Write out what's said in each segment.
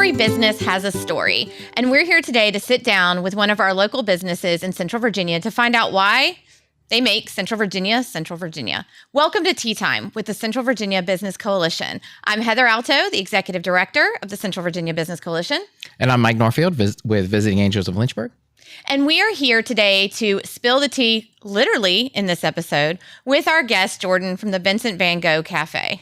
Every business has a story, and we're here today to sit down with one of our local businesses in Central Virginia to find out why they make Central Virginia, Central Virginia. Welcome to Tea Time with the Central Virginia Business Coalition. I'm Heather Alto, the Executive Director of the Central Virginia Business Coalition. And I'm Mike Norfield with Visiting Angels of Lynchburg. And we are here today to spill the tea, literally in this episode, with our guest, Jordin from the Vincent Van Gogh Café.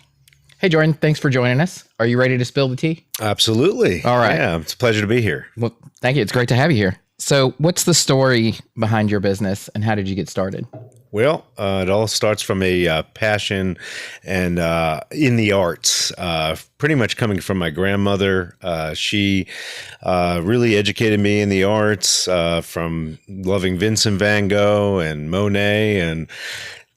Hey, Jordin, thanks for joining us. Are you ready to spill the tea? Absolutely. All right. Yeah, it's a pleasure to be here. Well, thank you. It's great to have you here. So what's the story behind your business and how did you get started? Well, it all starts from a passion and in the arts, pretty much coming from my grandmother. She really educated me in the arts from loving Vincent Van Gogh and Monet, and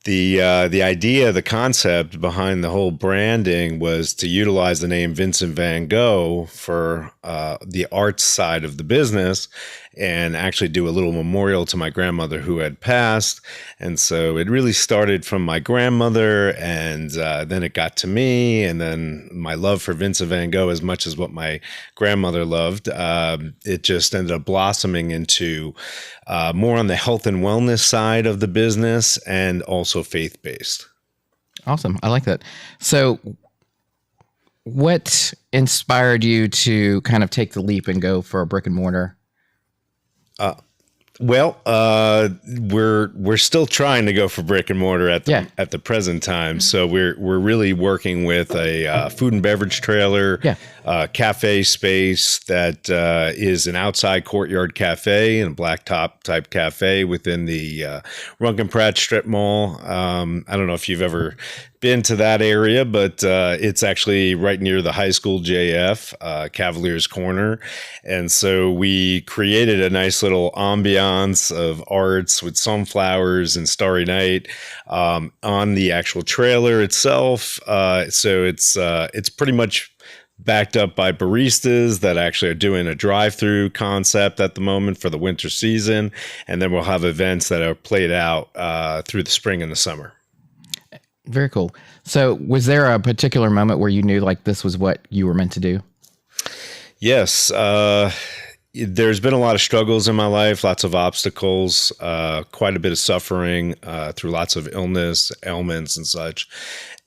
the idea, the concept behind the whole branding was to utilize the name Vincent Van Gogh for the arts side of the business and actually do a little memorial to my grandmother who had passed. And so it really started from my grandmother, and then it got to me, and then my love for Vincent Van Gogh as much as what my grandmother loved. It just ended up blossoming into more on the health and wellness side of the business and also faith-based. Awesome. I like that. So what inspired you to kind of take the leap and go for a brick and mortar? Well, we're still trying to go for brick and mortar at the present time. So we're really working with a food and beverage trailer, cafe space that is an outside courtyard cafe and a blacktop type cafe within the Runkin Pratt Strip Mall. I don't know if you've ever been to that area, but it's actually right near the high school JF, Cavaliers Corner. And so we created a nice little ambiance of arts with sunflowers and Starry Night on the actual trailer itself. So it's pretty much backed up by baristas that actually are doing a drive-through concept at the moment for the winter season. And then we'll have events that are played out through the spring and the summer. Very cool. So was there a particular moment where you knew like this was what you were meant to do? Yes. There's been a lot of struggles in my life, lots of obstacles, quite a bit of suffering through lots of illness, ailments and such.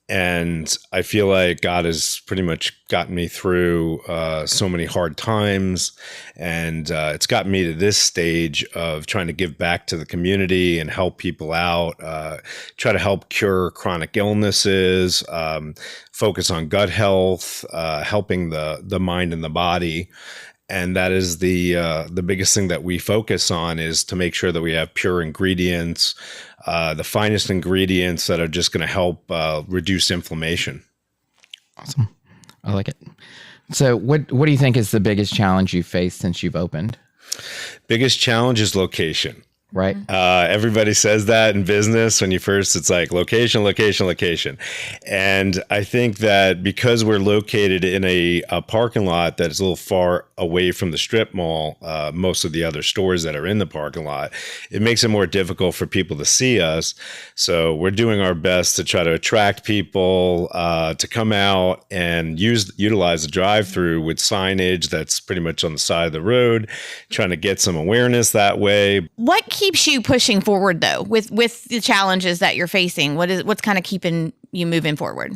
And I feel like God has pretty much gotten me through so many hard times. And it's gotten me to this stage of trying to give back to the community and help people out, try to help cure chronic illnesses, focus on gut health, helping the mind and the body. And that is the biggest thing that we focus on, is to make sure that we have pure ingredients, the finest ingredients that are just going to help reduce inflammation. Awesome. I like it. So what do you think is the biggest challenge you faced since you've opened? Biggest challenge is location. Right. Everybody says that in business. When you first, it's like location, location, location. And I think that because we're located in a parking lot that is a little far away from the strip mall, most of the other stores that are in the parking lot, it makes it more difficult for people to see us. So we're doing our best to try to attract people to come out and utilize the drive-through with signage that's pretty much on the side of the road, trying to get some awareness that way. What keeps you pushing forward, though, with the challenges that you're facing? What's kind of keeping you moving forward?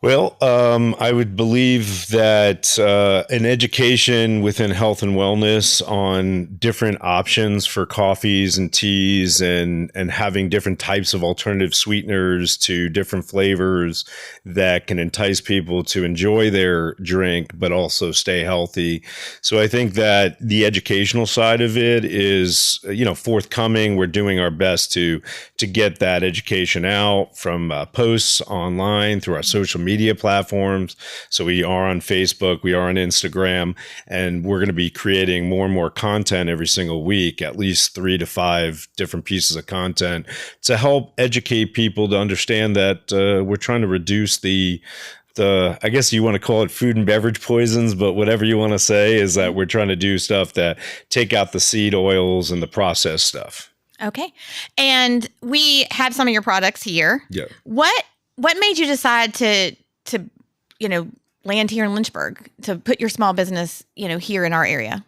Well, I would believe that an education within health and wellness on different options for coffees and teas and having different types of alternative sweeteners to different flavors that can entice people to enjoy their drink, but also stay healthy. So I think that the educational side of it is, forthcoming. We're doing our best to get that education out from posts online through our social media platforms. So we are on Facebook, we are on Instagram, and we're going to be creating more and more content every single week, at least 3 to 5 different pieces of content to help educate people to understand that we're trying to reduce the I guess you want to call it food and beverage poisons, but whatever you want to say is that we're trying to do stuff that take out the seed oils and the processed stuff. Okay. And we have some of your products here. Yeah. What made you decide to land here in Lynchburg to put your small business, here in our area?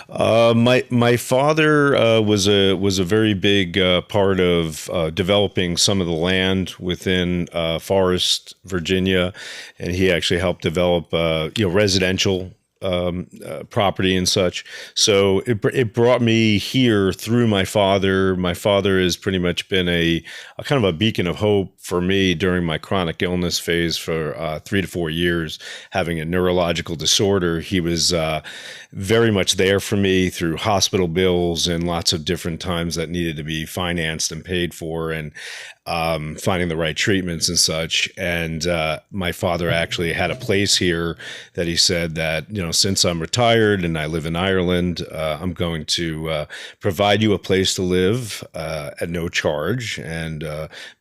My father was a very big part of developing some of the land within Forest, Virginia, and he actually helped develop residential property and such. So it brought me here through my father. My father has pretty much been a kind of a beacon of hope for me during my chronic illness phase for 3 to 4 years, having a neurological disorder. He was very much there for me through hospital bills and lots of different times that needed to be financed and paid for, and finding the right treatments and such. And my father actually had a place here that he said that, since I'm retired and I live in Ireland, I'm going to provide you a place to live at no charge and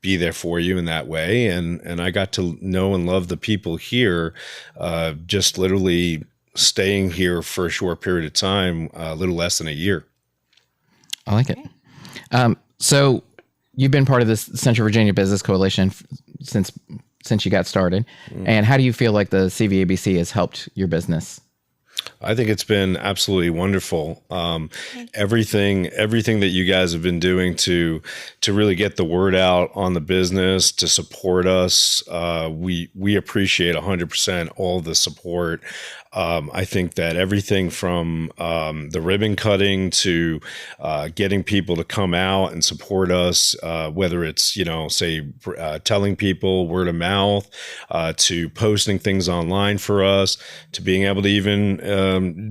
be there for you in that way. And I got to know and love the people here, just literally staying here for a short period of time, a little less than a year. I like it. So you've been part of this Central Virginia Business Coalition since you got started. And how do you feel like the CVABC has helped your business? I think it's been absolutely wonderful. Everything that you guys have been doing to really get the word out on the business, to support us, we appreciate 100% all the support. I think that everything from the ribbon cutting to getting people to come out and support us, whether it's, telling people word of mouth, to posting things online for us, to being able to even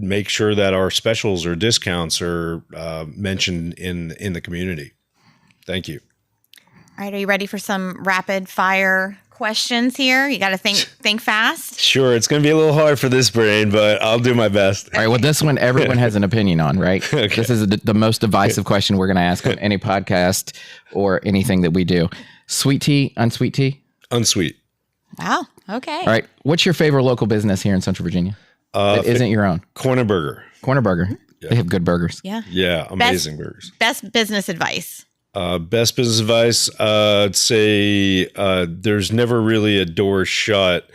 make sure that our specials or discounts are mentioned in the community. Thank you. All right. Are you ready for some rapid fire questions here? You got to think fast. Sure. It's going to be a little hard for this brain, but I'll do my best. All right. Well, this one, everyone has an opinion on, right? Okay. This is the most divisive question we're going to ask on any podcast or anything that we do. Sweet tea, unsweet tea? Unsweet. Wow. Okay. All right. What's your favorite local business here in Central Virginia that isn't your own? Corner Burger. Corner Burger. Yeah. They have good burgers. Yeah. Yeah. Amazing burgers. Best business advice. Best business advice, I'd say there's never really a door shut,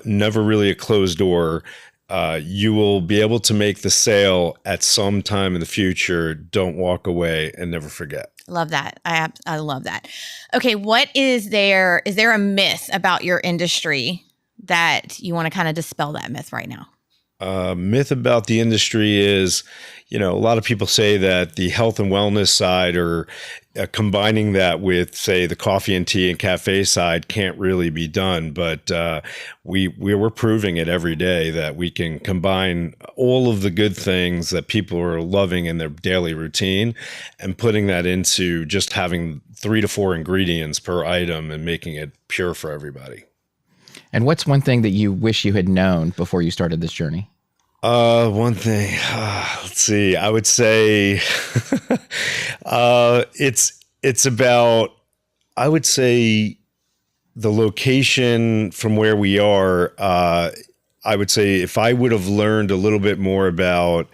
never really a closed door. You will be able to make the sale at some time in the future. Don't walk away and never forget. Love that. I love that. Okay, what is there a myth about your industry that you want to kind of dispel that myth right now? Myth about the industry is, a lot of people say that the health and wellness side, or combining that with, say, the coffee and tea and cafe side, can't really be done. But we're proving it every day that we can combine all of the good things that people are loving in their daily routine and putting that into just having 3 to 4 ingredients per item and making it pure for everybody. And what's one thing that you wish you had known before you started this journey? One thing, let's see, I would say, it's about, I would say, the location from where we are. I would say if I would have learned a little bit more about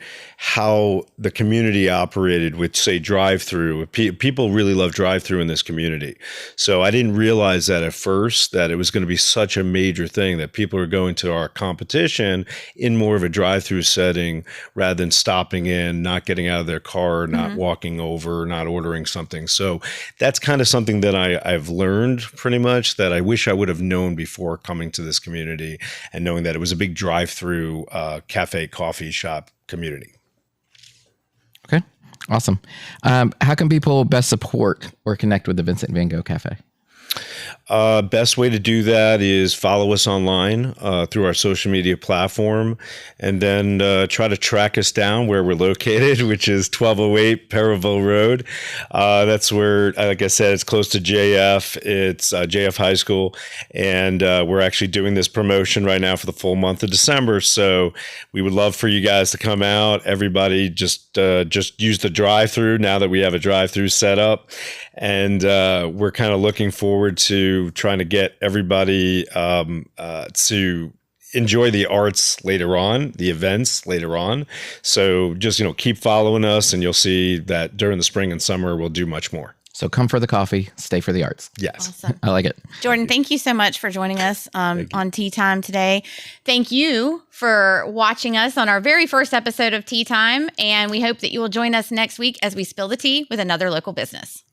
how the community operated with, say, drive-through. People really love drive-through in this community. So I didn't realize that at first, that it was going to be such a major thing, that people are going to our competition in more of a drive-through setting rather than stopping in, not getting out of their car, not walking over, not ordering something. So that's kind of something that I've learned pretty much, that I wish I would have known before coming to this community and knowing that it was a big drive-through cafe, coffee shop community. Okay, awesome. How can people best support or connect with the Vincent Van Gogh Café? Best way to do that is follow us online through our social media platform, and then try to track us down where we're located, which is 1208 Periville Road. That's where, like I said, it's close to JF. It's JF High School, and we're actually doing this promotion right now for the full month of December. So we would love for you guys to come out. Everybody just use the drive-through now that we have a drive-through set up, and we're kind of looking forward to trying to get everybody to enjoy the arts later on, the events later on. So just, keep following us, and you'll see that during the spring and summer, we'll do much more. So come for the coffee, stay for the arts. Yes. Awesome. I like it. Jordin, thank you so much for joining us on Tea Time today. Thank you for watching us on our very first episode of Tea Time, and we hope that you will join us next week as we spill the tea with another local business.